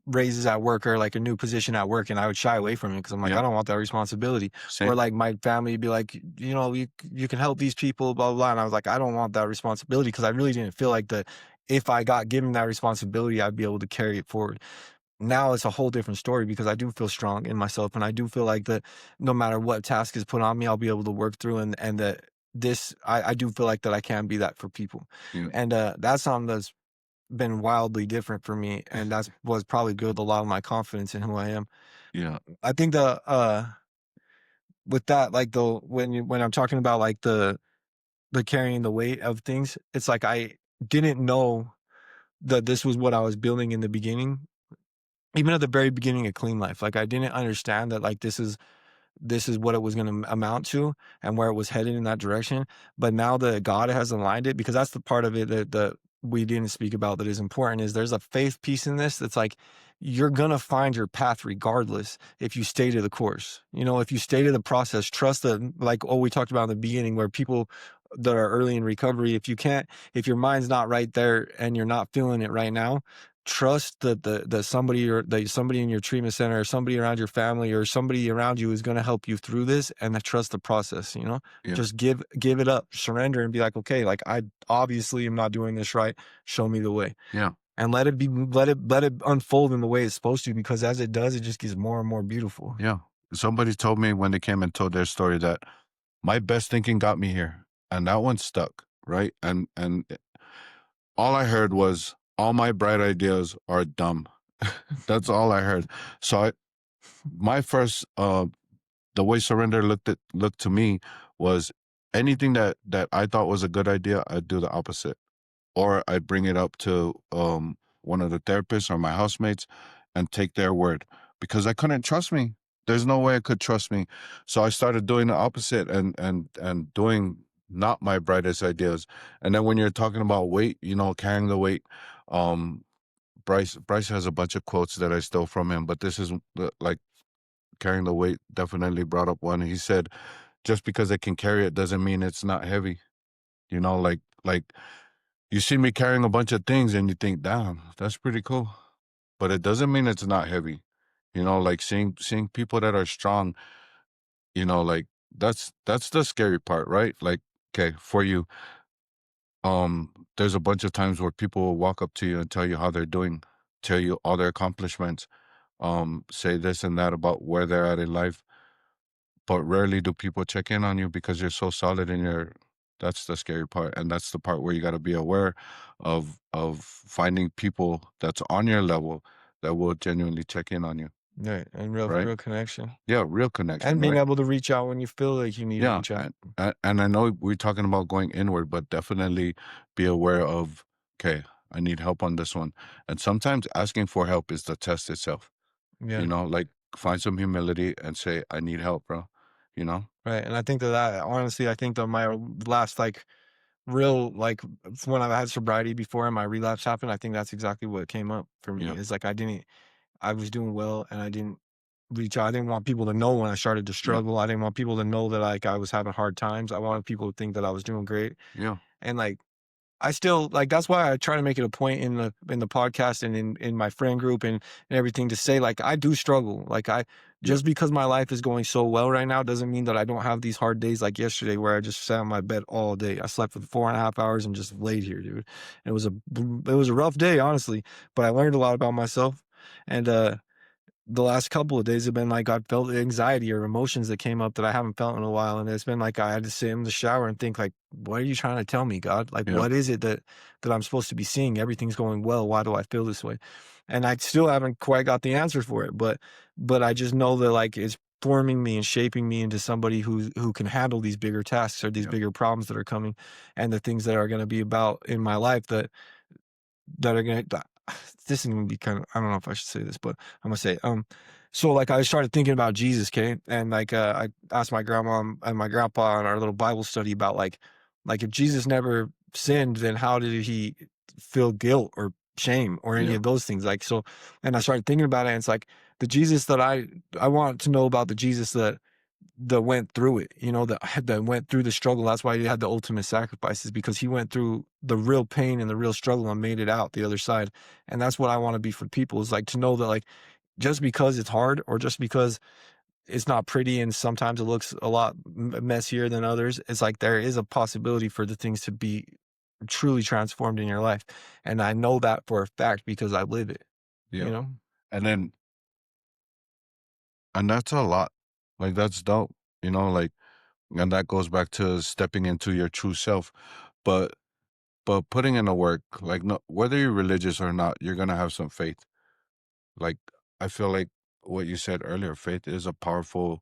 [SPEAKER 1] raises at work or, like, a new position at work, and I would shy away from it because 'cause I'm like,
[SPEAKER 2] Yeah.
[SPEAKER 1] "I don't want that responsibility." Or,
[SPEAKER 2] Same.
[SPEAKER 1] like, my family would be like, "You know, you can help these people, blah, blah, blah," and I was like, "I don't want that responsibility because I really didn't feel like that if I got given that responsibility, I'd be able to carry it forward. Now it's a whole different story because I do feel strong in myself, and I do feel like that no matter what task is put on me, I'll be able to work through, and that I do feel like that I can be that for people.
[SPEAKER 2] Yeah.
[SPEAKER 1] And that's something that's been wildly different for me, and that's was probably built a lot of my confidence in who I am.
[SPEAKER 2] Yeah.
[SPEAKER 1] I think with that, like, though, when I'm talking about, like, the carrying the weight of things, it's like I didn't know that this was what I was building in the beginning. Even at the very beginning of Clean Life, like, I didn't understand that, like, this is what it was gonna amount to and where it was headed in that direction, but now that God has aligned it because that's the part of it that we didn't speak about that is important, is there's a faith piece in this that's like, you're gonna find your path regardless if you stay to the course. You know, if you stay to the process, trust that, like, we talked about in the beginning where people that are early in recovery, if your mind's not right there and you're not feeling it right now, trust that somebody in your treatment center or somebody around your family or somebody around you is going to help you through this, and trust the process, you know.
[SPEAKER 2] Yeah.
[SPEAKER 1] Just give it up, surrender, and be like, okay, like, I obviously am not doing this right, show me the way.
[SPEAKER 2] Yeah.
[SPEAKER 1] And let it unfold in the way it's supposed to, because as it does, it just gets more and more beautiful.
[SPEAKER 2] Yeah. Somebody told me when they came and told their story that my best thinking got me here. And that one stuck, right? And all I heard was all my bright ideas are dumb. That's all I heard. So my first the way surrender looked to me was anything that I thought was a good idea, I'd do the opposite. Or I'd bring it up to one of the therapists or my housemates and take their word because I couldn't trust me. There's no way I could trust me. So I started doing the opposite and doing not my brightest ideas. And then when you're talking about weight, carrying the weight, um, Bryce has a bunch of quotes that I stole from him, but this is like carrying the weight definitely brought up one. He said, just because I can carry it doesn't mean it's not heavy. Like you see me carrying a bunch of things and you think, damn, that's pretty cool. But it doesn't mean it's not heavy. Like seeing people that are strong, like that's the scary part, right? Like, okay, for you, there's a bunch of times where people will walk up to you and tell you how they're doing, tell you all their accomplishments, say this and that about where they're at in life. But rarely do people check in on you because you're so solid in your that's the scary part. And that's the part where you gotta be aware of finding people that's on your level that will genuinely check in on you,
[SPEAKER 1] Right, and real
[SPEAKER 2] right?
[SPEAKER 1] real connection,
[SPEAKER 2] Yeah, real
[SPEAKER 1] and
[SPEAKER 2] connection,
[SPEAKER 1] being
[SPEAKER 2] right?
[SPEAKER 1] able to reach out when you feel like you need to
[SPEAKER 2] Yeah,
[SPEAKER 1] reach out.
[SPEAKER 2] and I know we're talking about going inward, but definitely be aware of, okay, I need help on this one. And sometimes asking for help is the test itself.
[SPEAKER 1] Yeah.
[SPEAKER 2] Like find some humility and say, I need help, bro. You know?
[SPEAKER 1] Right. And I think that honestly, I think that my last like real like when I had sobriety before and my relapse happened, I think that's exactly what came up for me.
[SPEAKER 2] Yeah.
[SPEAKER 1] Is like I was doing well and I didn't reach out. I didn't want people to know when I started to
[SPEAKER 2] Yeah.
[SPEAKER 1] struggle. I didn't want people to know that like I was having hard times. I wanted people to think that I was doing great.
[SPEAKER 2] Yeah.
[SPEAKER 1] And like I still like that's why I try to make it a point in the podcast and in my friend group and everything to say like I do struggle. Like I
[SPEAKER 2] Yeah.
[SPEAKER 1] just because my life is going so well right now doesn't mean that I don't have these hard days like yesterday where I just sat on my bed all day. I slept for 4.5 hours and just laid here, dude. It was a rough day, honestly, but I learned a lot about myself. And the last couple of days have been like I've felt anxiety or emotions that came up that I haven't felt in a while, and it's been like I had to sit in the shower and think like, "What are you trying to tell me, God? Like,
[SPEAKER 2] Yeah.
[SPEAKER 1] what is it that I'm supposed to be seeing? Everything's going well. Why do I feel this way?" And I still haven't quite got the answer for it, but I just know that like it's forming me and shaping me into somebody who can handle these bigger tasks or these
[SPEAKER 2] Yeah.
[SPEAKER 1] bigger problems that are coming, and the things that are going to be about in my life that are gonna this is gonna be kind of I don't know if I should say this, but I'm gonna say it. So like I started thinking about Jesus, okay, and like I asked my grandma and my grandpa in our little Bible study about like if Jesus never sinned, then how did he feel guilt or shame or any
[SPEAKER 2] Yeah.
[SPEAKER 1] of those things? Like so, and I started thinking about it, and it's like the Jesus that I want to know about the Jesus that went through it, that went through the struggle. That's why he had the ultimate sacrifices because he went through the real pain and the real struggle and made it out the other side. And that's what I want to be for people is like to know that like just because it's hard or just because it's not pretty and sometimes it looks a lot messier than others, it's like there is a possibility for the things to be truly transformed in your life. And I know that for a fact because I live it, you
[SPEAKER 2] Yeah.
[SPEAKER 1] know?
[SPEAKER 2] And then, and that's a lot. Like that's dope. Like, and that goes back to stepping into your true self. But putting in the work, like no, whether you're religious or not, you're gonna have some faith. Like I feel like what you said earlier, faith is a powerful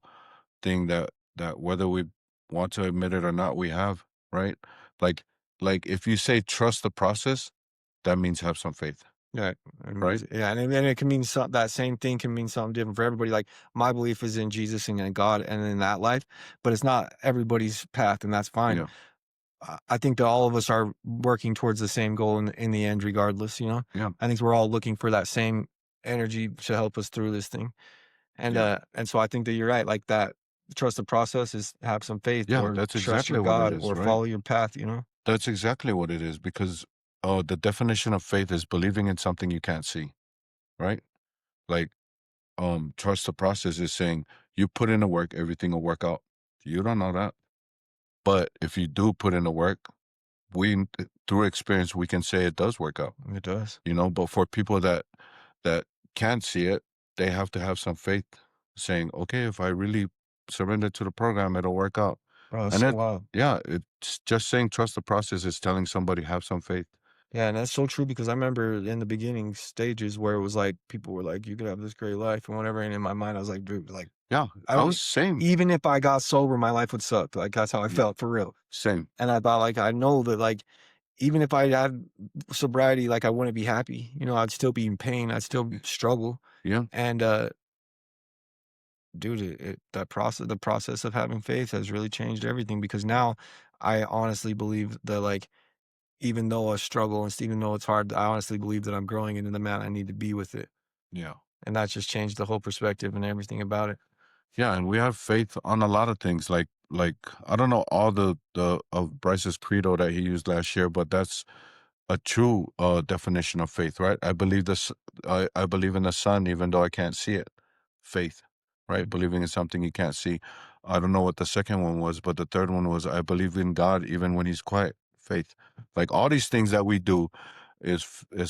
[SPEAKER 2] thing that whether we want to admit it or not, we have, right? Like if you say trust the process, that means have some faith,
[SPEAKER 1] Yeah,
[SPEAKER 2] right?
[SPEAKER 1] yeah, and then it can mean some that same thing can mean something different for everybody. Like my belief is in Jesus and in God and in that life, but it's not everybody's path, and that's fine.
[SPEAKER 2] Yeah,
[SPEAKER 1] I think that all of us are working towards the same goal in the end, regardless.
[SPEAKER 2] yeah,
[SPEAKER 1] I think we're all looking for that same energy to help us through this thing,
[SPEAKER 2] yeah,
[SPEAKER 1] and so I think that you're right. Like that, trust the process is have some faith,
[SPEAKER 2] yeah.
[SPEAKER 1] or
[SPEAKER 2] That's
[SPEAKER 1] trust
[SPEAKER 2] exactly
[SPEAKER 1] your
[SPEAKER 2] what it
[SPEAKER 1] God,
[SPEAKER 2] is,
[SPEAKER 1] or
[SPEAKER 2] right?
[SPEAKER 1] follow your path.
[SPEAKER 2] That's exactly what it is because the definition of faith is believing in something you can't see, right? Like trust the process is saying you put in the work, everything will work out. You don't know that. But if you do put in the work, through experience we can say it does work out.
[SPEAKER 1] It does,
[SPEAKER 2] But for people that can't see it, they have to have some faith saying, okay, if I really surrender to the program, it'll work out.
[SPEAKER 1] bro. It's
[SPEAKER 2] And
[SPEAKER 1] so
[SPEAKER 2] it
[SPEAKER 1] wild.
[SPEAKER 2] yeah, it's just saying trust the process is telling somebody have some faith.
[SPEAKER 1] Yeah, and that's so true because I remember in the beginning stages where it was like people were like, "You could have this great life" and whatever, and in my mind I was like, "Dude, like
[SPEAKER 2] Yeah,
[SPEAKER 1] I
[SPEAKER 2] I
[SPEAKER 1] don't."
[SPEAKER 2] was same.
[SPEAKER 1] Even if I got sober, my life would suck. Like that's how I
[SPEAKER 2] Yeah,
[SPEAKER 1] felt for real.
[SPEAKER 2] same.
[SPEAKER 1] And I thought like I know that like even if I had sobriety, like I wouldn't be happy. I'd still be in pain. I'd still
[SPEAKER 2] Y-
[SPEAKER 1] struggle.
[SPEAKER 2] Yeah,
[SPEAKER 1] And dude, the process of having faith has really changed everything because now I honestly believe that like even though I struggle and even though it's hard, I honestly believe that I'm growing into the man I need to be with it.
[SPEAKER 2] yeah.
[SPEAKER 1] And that's just changed the whole perspective and everything about it.
[SPEAKER 2] Yeah, and we have faith on a lot of things. Like I don't know all the of Bryce's credo that he used last year, but that's a true definition of faith, right? I believe in the sun even though I can't see it. Faith, right?
[SPEAKER 1] Mhm.
[SPEAKER 2] Believing in something you can't see. I don't know what the second one was, but the third one was I believe in God even when he's quiet. Faith. Like all these things that we do is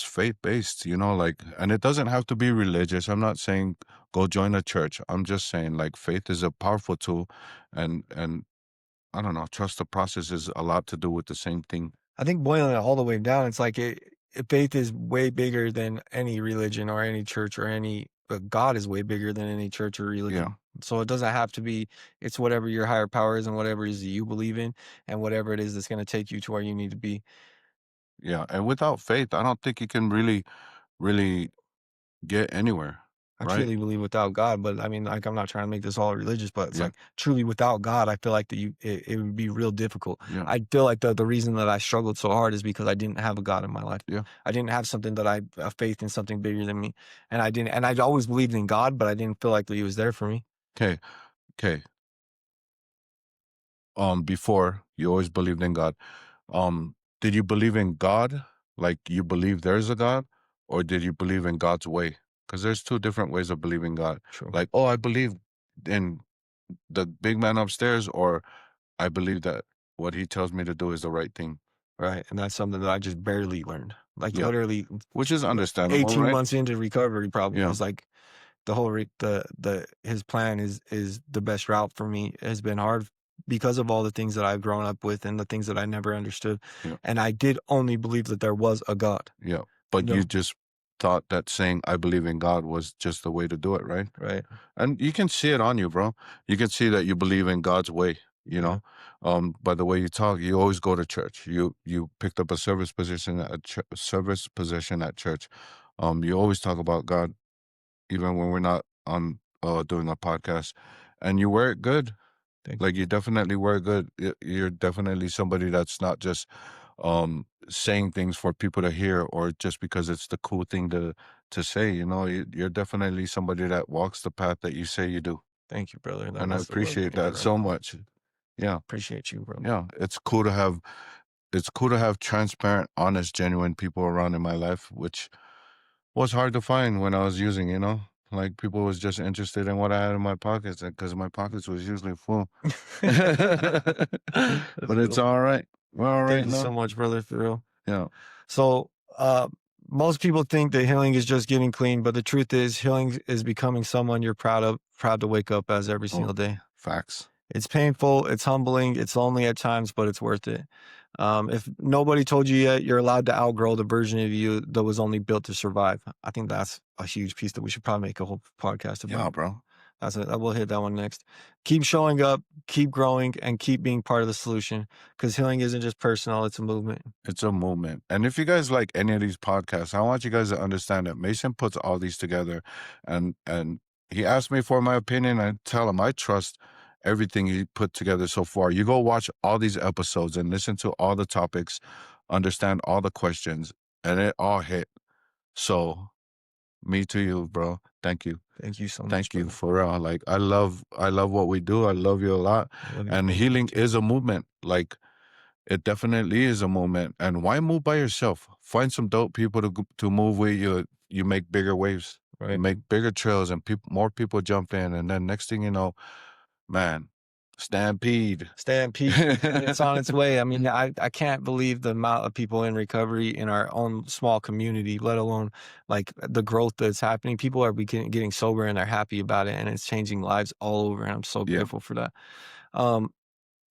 [SPEAKER 2] faith based, like, and it doesn't have to be religious. I'm not saying go join a church. I'm just saying like faith is a powerful tool, and I don't know, trust the process is a lot to do with the same thing.
[SPEAKER 1] I think boiling it all the way down, it's like faith is way bigger than any religion or any church or but God is way bigger than any church or
[SPEAKER 2] Yeah,
[SPEAKER 1] religion. So it doesn't have to be, it's whatever your higher power is and whatever it is that you believe in and whatever it is that's going to take you to where you need to be.
[SPEAKER 2] Yeah, and without faith, I don't think you can really get anywhere,
[SPEAKER 1] I
[SPEAKER 2] right?
[SPEAKER 1] truly believe without God, but I mean, like, I'm not trying to make this all religious, but it's
[SPEAKER 2] Yeah,
[SPEAKER 1] like truly without God, I feel like it would be real difficult.
[SPEAKER 2] yeah,
[SPEAKER 1] I feel like the reason that I struggled so hard is because I didn't have a God in my life.
[SPEAKER 2] yeah.
[SPEAKER 1] I didn't have something that a faith in something bigger than me, and I didn't. And I'd always believed in God, but I didn't feel like that He was there for me.
[SPEAKER 2] Okay, okay. Before you always believed in God. Did you believe in God? Like you believe there's a God, or did you believe in God's way? Because there's two different ways of believing God.
[SPEAKER 1] True,
[SPEAKER 2] Like, oh, I believe in the big man upstairs, or I believe that what he tells me to do is the right thing.
[SPEAKER 1] right? And that's something that I just barely learned. Like
[SPEAKER 2] Yeah,
[SPEAKER 1] literally,
[SPEAKER 2] which is understandable,
[SPEAKER 1] 18
[SPEAKER 2] right?
[SPEAKER 1] months into recovery, probably
[SPEAKER 2] Yeah,
[SPEAKER 1] was like the whole the his plan is the best route for me. It has been hard because of all the things that I've grown up with and the things that I never understood.
[SPEAKER 2] yeah,
[SPEAKER 1] And I did only believe that there was a God.
[SPEAKER 2] yeah. But you
[SPEAKER 1] No,
[SPEAKER 2] just thought that saying I believe in God was just the way to do it, right?
[SPEAKER 1] right?
[SPEAKER 2] And you can see it on you, bro. You can see that you believe in God's way, you
[SPEAKER 1] Yeah.
[SPEAKER 2] know. By the way you talk, you always go to church. You picked up a service position at church. You always talk about God, even when we're not on doing a podcast, and you wear it good.
[SPEAKER 1] Thank
[SPEAKER 2] Like you definitely wear it good. You're definitely somebody that's not just saying things for people to hear or just because it's the cool thing to say. You know, you're definitely somebody that walks the path that you say you do.
[SPEAKER 1] thank you, brother.
[SPEAKER 2] And I
[SPEAKER 1] That's the word.
[SPEAKER 2] appreciate
[SPEAKER 1] Thank you
[SPEAKER 2] that
[SPEAKER 1] very
[SPEAKER 2] so
[SPEAKER 1] much.
[SPEAKER 2] much. Yeah.
[SPEAKER 1] Appreciate you, brother.
[SPEAKER 2] Yeah. It's cool to have transparent, honest, genuine people around in my life, which was hard to find when I was using, you know? Like people was just interested in what I had in my pockets because my pockets was usually full.
[SPEAKER 1] That's
[SPEAKER 2] But it's
[SPEAKER 1] real.
[SPEAKER 2] all right. We're all
[SPEAKER 1] Thank
[SPEAKER 2] right
[SPEAKER 1] you so
[SPEAKER 2] now.
[SPEAKER 1] much, brother, for real.
[SPEAKER 2] Yeah.
[SPEAKER 1] So, most people think that healing is just getting clean, but the truth is, healing is becoming someone you're proud to wake up as every
[SPEAKER 2] Oh,
[SPEAKER 1] single day.
[SPEAKER 2] facts.
[SPEAKER 1] It's painful, it's humbling, it's lonely at times, but it's worth it. If nobody told you yet, you're allowed to outgrow the version of you that was only built to survive. I think that's a huge piece that we should probably make a whole podcast
[SPEAKER 2] Yeah,
[SPEAKER 1] about.
[SPEAKER 2] bro.
[SPEAKER 1] That's it. I will hit that one next. Keep showing up, keep growing, and keep being part of the solution. Because healing isn't just personal; it's a movement.
[SPEAKER 2] It's a movement. And if you guys like any of these podcasts, I want you guys to understand that Mason puts all these together and he asked me for my opinion. I tell him I trust everything he put together so far. You go watch all these episodes and listen to all the topics, understand all the questions, and it all hit. So me to you, bro. Thank you.
[SPEAKER 1] Thank you so much,
[SPEAKER 2] Thank you
[SPEAKER 1] brother.
[SPEAKER 2] for real. Like I love what we do. I love you a lot.
[SPEAKER 1] I love you.
[SPEAKER 2] And
[SPEAKER 1] Thank you.
[SPEAKER 2] healing is a movement. Like it definitely is a movement. And why move by yourself? Find some dope people to move with you. You make bigger waves. You
[SPEAKER 1] Right.
[SPEAKER 2] make bigger trails and more people jump in. And then next thing you know, man, stampede.
[SPEAKER 1] Stampede, and it's on its way. I mean, I can't believe the amount of people in recovery in our own small community, let alone like the growth that's happening. People are getting sober and they're happy about it, and it's changing lives all over. And I'm so
[SPEAKER 2] Yeah.
[SPEAKER 1] grateful for that. Um,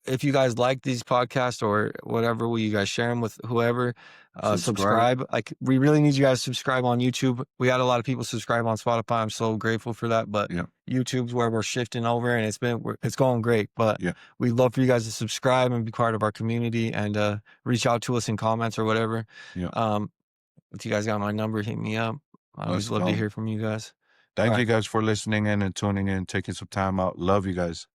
[SPEAKER 1] if you guys like these podcasts or whatever, will you guys share them with whoever?
[SPEAKER 2] Subscribe.
[SPEAKER 1] Subscribe. Like, we really need you guys to subscribe on YouTube. We had a lot of people subscribe on Spotify. I'm so grateful for that. But
[SPEAKER 2] Yeah.
[SPEAKER 1] YouTube's where we're shifting over, and it's going great. But
[SPEAKER 2] Yeah.
[SPEAKER 1] we'd love for you guys to subscribe and be part of our community and reach out to us in comments or whatever.
[SPEAKER 2] Yeah.
[SPEAKER 1] Um, if you guys got my number, hit me up. I always
[SPEAKER 2] Let's
[SPEAKER 1] love to
[SPEAKER 2] go.
[SPEAKER 1] hear from you guys. All
[SPEAKER 2] Thank you
[SPEAKER 1] right.
[SPEAKER 2] guys for listening in and tuning in, taking some time out. Love you guys.